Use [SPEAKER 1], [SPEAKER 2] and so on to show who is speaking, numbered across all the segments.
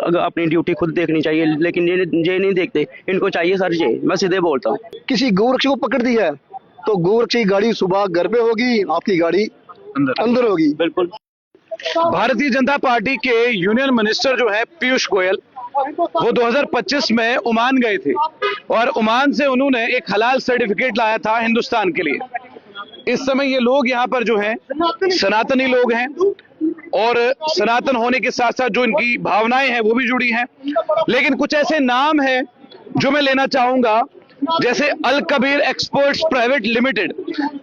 [SPEAKER 1] अपनी ड्यूटी खुद देखनी चाहिए, लेकिन ये नहीं देखते। इनको चाहिए सर ये, मैं सीधे बोलता हूँ।
[SPEAKER 2] किसी गोरक्ष को पकड़ दी है तो गोरक्ष की गाड़ी सुबह घर पे होगी, आपकी गाड़ी अंदर होगी।
[SPEAKER 1] बिल्कुल।
[SPEAKER 3] भारतीय जनता पार्टी के यूनियन मिनिस्टर जो है पीयूष गोयल, वो 2025 में ओमान गए थे और ओमान से उन्होंने एक हलाल सर्टिफिकेट लाया था हिंदुस्तान के लिए। इस समय ये लोग यहाँ पर जो हैं सनातनी लोग हैं और सनातन होने के साथ साथ जो इनकी भावनाएं हैं वो भी जुड़ी हैं। लेकिन कुछ ऐसे नाम हैं जो मैं लेना चाहूंगा, जैसे अल कबीर एक्सपोर्ट्स प्राइवेट लिमिटेड।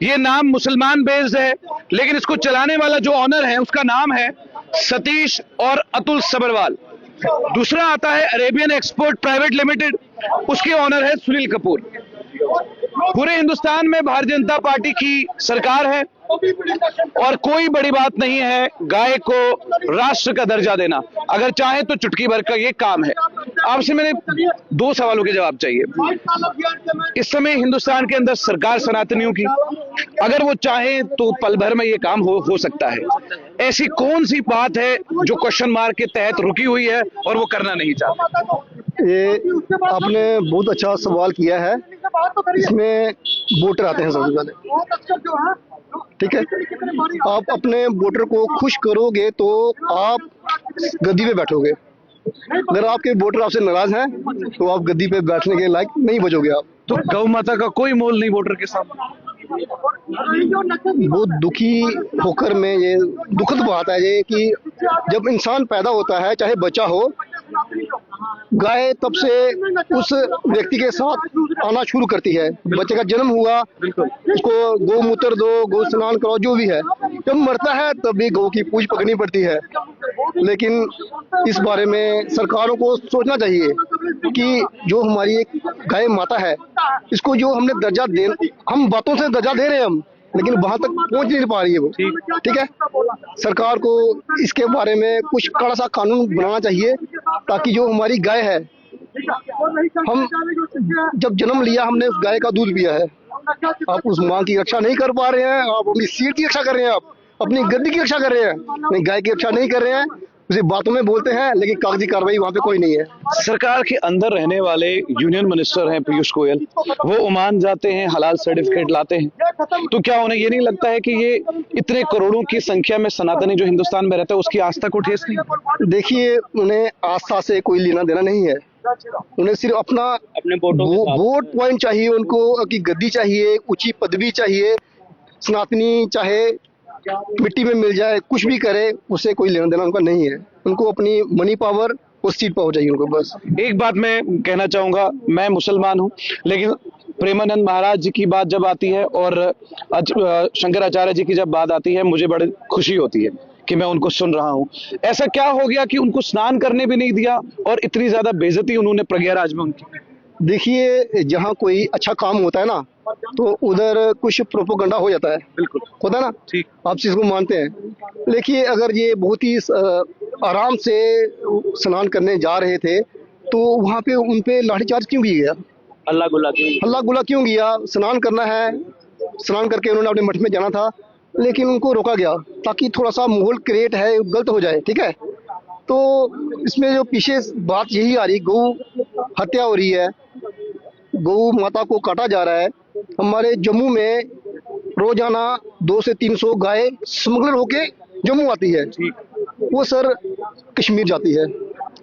[SPEAKER 3] ये नाम मुसलमान बेस्ड है, लेकिन इसको चलाने वाला जो ऑनर है उसका नाम है सतीश और अतुल सबरवाल। दूसरा आता है अरेबियन एक्सपोर्ट प्राइवेट लिमिटेड, उसके ऑनर है सुनील कपूर। पूरे हिंदुस्तान में भारतीय जनता पार्टी की सरकार है और कोई बड़ी बात नहीं है गाय को राष्ट्र का दर्जा देना। अगर चाहे तो चुटकी भर का ये काम है। आपसे मैंने 2 सवालों के जवाब चाहिए। इस समय हिंदुस्तान के अंदर सरकार सनातनियों की, अगर वो चाहे तो पल भर में ये काम हो सकता है। ऐसी कौन सी बात है जो क्वेश्चन मार्क के तहत रुकी हुई है और वो करना नहीं चाहते?
[SPEAKER 2] ये आपने बहुत अच्छा सवाल किया है। इसमें वोटर आते हैं सबसे पहले, ठीक है। आप अपने वोटर को खुश करोगे तो आप गद्दी पे बैठोगे। अगर आपके वोटर आपसे नाराज हैं तो आप गद्दी पे बैठने के लायक नहीं बचोगे आप।
[SPEAKER 3] तो गौ माता का कोई मोल नहीं वोटर के सामने।
[SPEAKER 2] बहुत दुखी होकर मैं ये दुखद बात है ये कि जब इंसान पैदा होता है, चाहे बच्चा हो, गाय तब से उस व्यक्ति के साथ आना शुरू करती है। बच्चे का जन्म हुआ, उसको गौमूत्र दो, गौ स्नान कराओ, जो भी है। जब मरता है तब भी गौ की पूंछ पकड़नी पड़ती है। लेकिन इस बारे में सरकारों को सोचना चाहिए कि जो हमारी एक गाय माता है, इसको जो हमने दर्जा दे, हम बातों से दर्जा दे रहे हैं हम, लेकिन वहां तक पहुंच नहीं पा रही है वो। ठीक है, सरकार को इसके बारे में कुछ कड़ा सा कानून बनाना चाहिए ताकि जो हमारी गाय है, हम जब जन्म लिया हमने उस गाय का दूध पिया है, आप उस मां की रक्षा नहीं कर पा रहे हैं, आप अपनी सीट की रक्षा कर रहे हैं, आप अपनी गद्दी की रक्षा कर रहे हैं, नहीं गाय की रक्षा नहीं कर रहे हैं। उसे बातों में बोलते हैं लेकिन कागजी कार्रवाई वहाँ पे कोई नहीं है।
[SPEAKER 3] सरकार के अंदर रहने वाले यूनियन मिनिस्टर हैं पीयूष गोयल, वो ओमान जाते हैं, हलाल सर्टिफिकेट लाते हैं, तो क्या उन्हें ये नहीं लगता है कि ये इतने करोड़ों की संख्या में सनातनी जो हिंदुस्तान में रहता है उसकी आस्था को ठेस नहीं?
[SPEAKER 2] देखिए, उन्हें आस्था से कोई लेना देना नहीं है। उन्हें सिर्फ अपने वोट पॉइंट चाहिए, उनको की गद्दी चाहिए, ऊंची पदवी चाहिए। सनातनी चाहे मिट्टी में मिल जाए, कुछ भी करे, उससे कोई लेना देना उनका नहीं है। उनको अपनी मनी पावर और सीट पावर चाहिए उनको, बस।
[SPEAKER 3] एक बात मैं कहना चाहूंगा, मैं मुसलमान हूं, लेकिन प्रेमानंद महाराज जी की बात जब आती है और शंकराचार्य जी की जब बात आती है, मुझे बड़ी खुशी होती है कि मैं उनको सुन रहा हूं। ऐसा क्या हो गया कि उनको स्नान करने भी नहीं दिया और इतनी ज्यादा बेइज्जती उन्होंने प्रयागराज में उनकी?
[SPEAKER 2] देखिए, जहाँ कोई अच्छा काम होता है ना, तो उधर कुछ प्रोपोगंडा हो जाता है।
[SPEAKER 3] बिल्कुल
[SPEAKER 2] होता है ना,
[SPEAKER 3] ठीक,
[SPEAKER 2] आप चीज को मानते हैं। देखिए, अगर ये बहुत ही आराम से स्नान करने जा रहे थे तो वहाँ पे उन पे लाठीचार्ज क्यों किया गया? हल्ला गुल्ला क्यों किया? स्नान करना है, स्नान करके उन्होंने अपने मठ में जाना था, लेकिन उनको रोका गया ताकि थोड़ा सा माहौल क्रिएट है, गलत हो जाए। ठीक है, तो इसमें जो पीछे बात यही आ रही, गौ हत्या हो रही है, गौ माता को काटा जा रहा है। हमारे जम्मू में रोजाना 200 से 300 गाय स्मगलर होके जम्मू आती है, वो सर कश्मीर जाती है।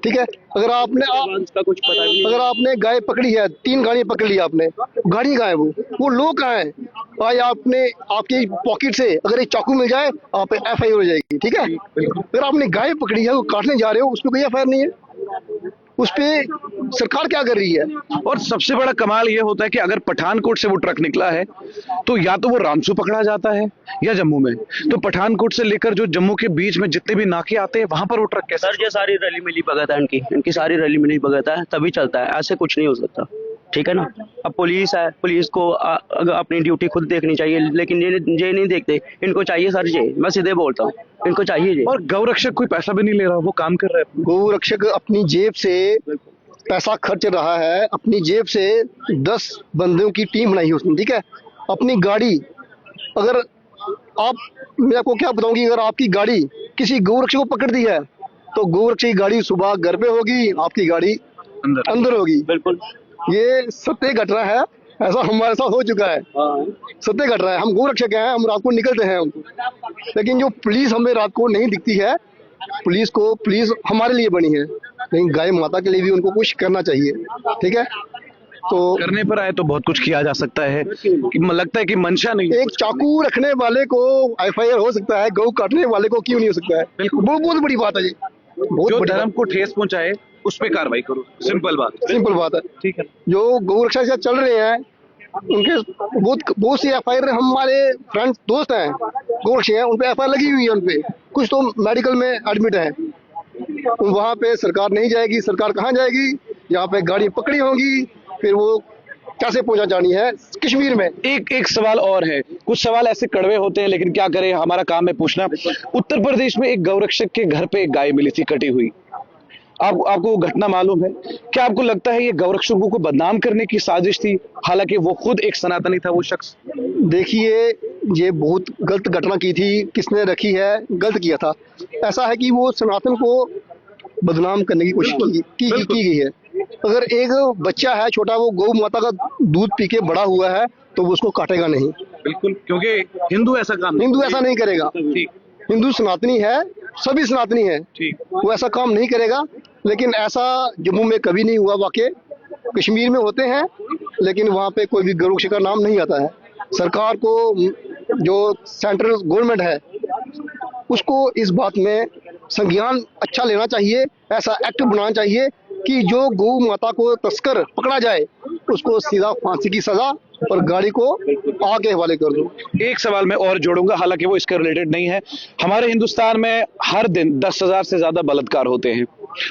[SPEAKER 2] ठीक है, अगर आपने गाय पकड़ी है, 3 गाड़ियां पकड़ ली आपने, गाड़ी कहाँ है? वो लोग कहाँ है? भाई, आपके पॉकेट से अगर एक चाकू मिल जाए, आप FIR हो जाएगी। ठीक है, अगर आपने गाय पकड़ी है, वो काटने जा रहे हो, उस पर कोई FIR नहीं है। उस पे सरकार क्या कर रही है?
[SPEAKER 3] और सबसे बड़ा कमाल ये होता है कि अगर पठानकोट से वो ट्रक निकला है तो या तो वो रामसू पकड़ा जाता है या जम्मू में। तो पठानकोट से लेकर जो जम्मू के बीच में जितने भी नाके आते हैं वहां पर वो ट्रक कैसे?
[SPEAKER 1] सर, ये सारी रली मिली भगत है, इनकी सारी रली मिली भगत है, तभी चलता है, ऐसे कुछ नहीं हो सकता। ठीक है ना। अब पुलिस है, पुलिस को अपनी ड्यूटी खुद देखनी चाहिए, लेकिन ये नहीं देखते। इनको चाहिए सर ये, मैं सीधे बोलता हूँ, इनको चाहिए ये।
[SPEAKER 3] और गौ रक्षक कोई पैसा भी नहीं ले रहा, वो काम कर रहा है।
[SPEAKER 2] गौ रक्षक अपनी जेब से पैसा खर्च रहा है, अपनी जेब से 10 बंदों की टीम बनाई है उसने। ठीक है, अपनी गाड़ी, अगर आप, मैं आपको क्या बताऊंगी, अगर आपकी गाड़ी किसी गौ रक्षक को पकड़ दी है तो गोरक्ष की गाड़ी सुबह घर पे होगी, आपकी गाड़ी अंदर होगी।
[SPEAKER 1] बिल्कुल
[SPEAKER 2] ये सत्य घटना है, ऐसा हमारे साथ हो चुका है। सत्य घटना है। हम गोरक्षक हैं, हम रात को निकलते हैं, लेकिन जो पुलिस हमें रात को नहीं दिखती है, पुलिस हमारे लिए बनी है, लेकिन गाय माता के लिए भी उनको कुछ करना चाहिए। ठीक है, तो
[SPEAKER 3] करने पर आए तो बहुत कुछ किया जा सकता है, कि लगता है कि मंशा नहीं है।
[SPEAKER 2] एक चाकू रखने वाले को एफआईआर हो सकता है, गौ काटने वाले को क्यों नहीं हो सकता है?
[SPEAKER 3] बिल्कुल।
[SPEAKER 2] वो बहुत बड़ी बात है जी, बहुत
[SPEAKER 3] जो
[SPEAKER 2] बड़ी
[SPEAKER 3] धर्म को ठेस पहुंचाए उस पे कार्रवाई करो, सिंपल बात।
[SPEAKER 2] सिंपल बात है।
[SPEAKER 3] ठीक है।
[SPEAKER 2] जो गौ रक्षा से चल रहे हैं उनके बहुत सी एफआईआर, हमारे फ्रेंड्स दोस्त हैं गौ रक्षक हैं, उनपे एफआईआर लगी हुई है, उनपे कुछ तो मेडिकल में एडमिट है। वहाँ पे सरकार नहीं जाएगी, सरकार कहाँ जाएगी? यहाँ पे गाड़ी पकड़ी होगी, फिर वो कैसे पहुंचा जानी है कश्मीर में।
[SPEAKER 3] एक सवाल और है, कुछ सवाल ऐसे कड़वे होते हैं, लेकिन क्या करें, हमारा काम है पूछना। उत्तर प्रदेश में एक गौरक्षक के घर पे एक गाय मिली थी कटी हुई। आपको घटना मालूम है? क्या आपको लगता है ये गौरक्षकों को बदनाम करने की साजिश थी, हालांकि वो खुद एक सनातनी था वो शख्स?
[SPEAKER 2] देखिए, ये बहुत गलत घटना की थी, किसने रखी है, गलत किया था। ऐसा है कि वो सनातन को बदनाम करने की कोशिश की गई है। अगर एक बच्चा है छोटा, वो गौ माता का दूध पी के बड़ा हुआ है, तो वो उसको काटेगा नहीं।
[SPEAKER 3] बिल्कुल, क्योंकि हिंदू ऐसा
[SPEAKER 2] नहीं करेगा। हिंदू सनातनी है, सभी सनातनी है, वो ऐसा काम नहीं करेगा। लेकिन ऐसा जम्मू में कभी नहीं हुआ। वाकई कश्मीर में होते हैं, लेकिन वहाँ पे कोई भी गौरक्षक का नाम नहीं आता है। सरकार को, जो सेंट्रल गवर्नमेंट है, उसको इस बात में संज्ञान अच्छा लेना चाहिए, ऐसा एक्ट बनाना चाहिए कि जो गौ माता को तस्कर पकड़ा जाए, उसको सीधा फांसी की सजा और गाड़ी को आग के हवाले कर दो।
[SPEAKER 3] एक सवाल मैं और जोड़ूंगा, हालांकि वो इसके रिलेटेड नहीं है। हमारे हिंदुस्तान में हर दिन 10,000 से ज्यादा बलात्कार होते हैं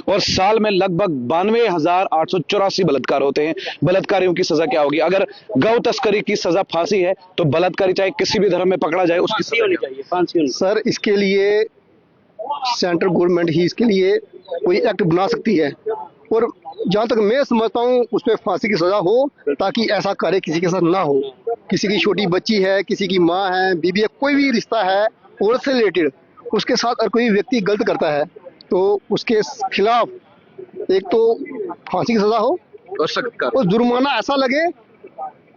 [SPEAKER 3] और साल में लगभग 92,884 बलात्कार होते हैं। बलात्कारियों की सजा क्या होगी? अगर गौ तस्करी की सजा फांसी है, तो बलात्कारी चाहे किसी भी धर्म में पकड़ा जाए उसकी
[SPEAKER 1] फांसी होनी चाहिए, फांसी होनी।
[SPEAKER 2] सर, इसके लिए सेंट्रल गवर्नमेंट ही इसके लिए कोई एक्ट बना सकती है, और जहाँ तक मैं समझता हूँ उस पर फांसी की सजा हो, ताकि ऐसा कार्य किसी के साथ ना हो। किसी की छोटी बच्ची है, किसी की माँ है, बीबी है, कोई भी रिश्ता है औरत से रिलेटेड, उसके साथ अगर कोई व्यक्ति गलत करता है, तो उसके खिलाफ एक तो फांसी की सजा हो
[SPEAKER 3] और सख्त
[SPEAKER 2] और जुर्माना ऐसा लगे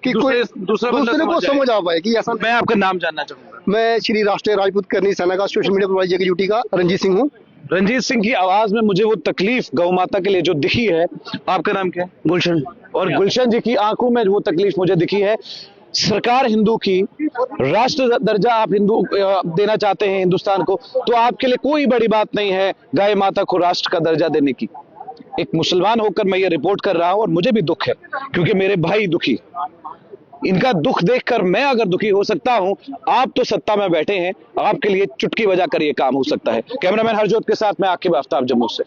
[SPEAKER 2] कि कोई दूसरे को समझ आ पाए कि ऐसा।
[SPEAKER 3] मैं आपका नाम जानना चाहूंगा।
[SPEAKER 2] मैं श्री राष्ट्रीय राजपूत करनी सेना का सोशल मीडिया प्रभारी जगह ड्यूटी का रंजीत सिंह हूँ।
[SPEAKER 3] रंजीत सिंह की आवाज में मुझे वो तकलीफ गौ माता के लिए जो दिखी है। आपका नाम क्या है?
[SPEAKER 1] गुलशन।
[SPEAKER 3] और गुलशन जी की आंखों में वो तकलीफ मुझे दिखी है। सरकार हिंदू की, राष्ट्र दर्जा आप हिंदू देना चाहते हैं हिंदुस्तान को, तो आपके लिए कोई बड़ी बात नहीं है गाय माता को राष्ट्र का दर्जा देने की। एक मुसलमान होकर मैं ये रिपोर्ट कर रहा हूं और मुझे भी दुख है, क्योंकि मेरे भाई दुखी। इनका दुख देखकर मैं अगर दुखी हो सकता हूं, आप तो सत्ता में बैठे हैं, आपके लिए चुटकी बजाकर ये काम हो सकता है। कैमरामैन हरजोत के साथ मैं आकिब आफ्ताब, जम्मू से।